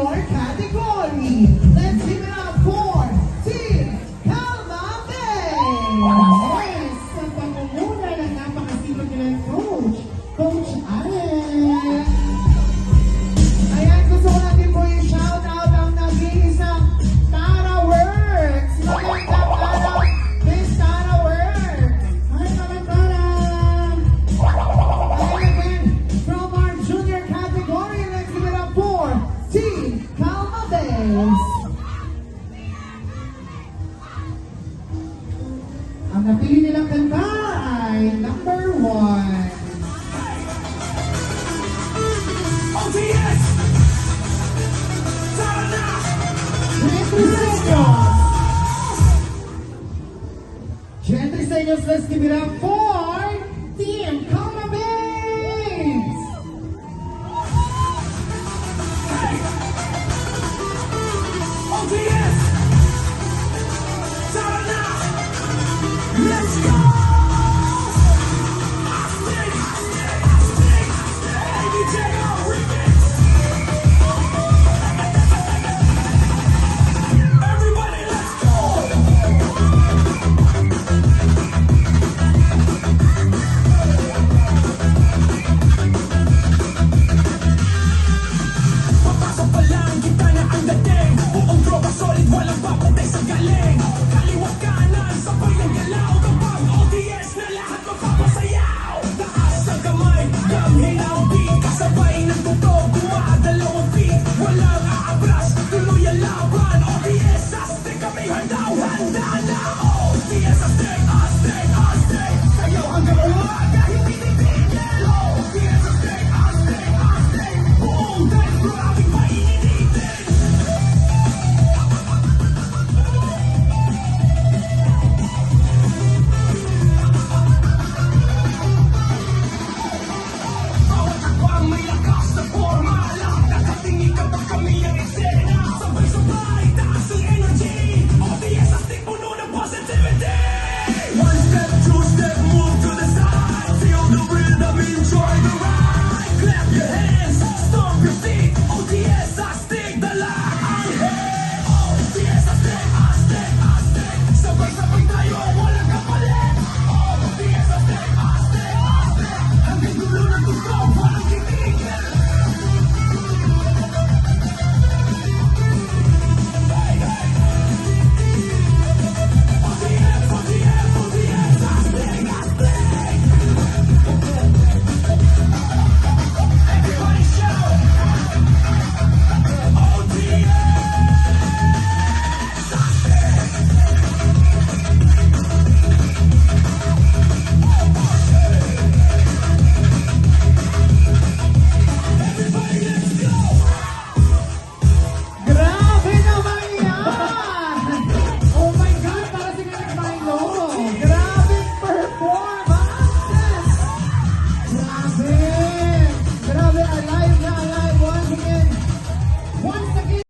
Junior category. Let's give it up for Team Calma Bay! Yes, sa pangunguna ng napakasipag nilang coach, Coach Alex. Ayan, gusto ko natin po i-shoutout ang nag-iisang Tara Works. Magandang araw, Miss Tara Works. Hi, Tara! And again, from our junior category, let's give it up for Team Calma Bays. Ang napili nilang kanta ay number 1. OTS! Tara na! Gentry Senyos, let's give it up for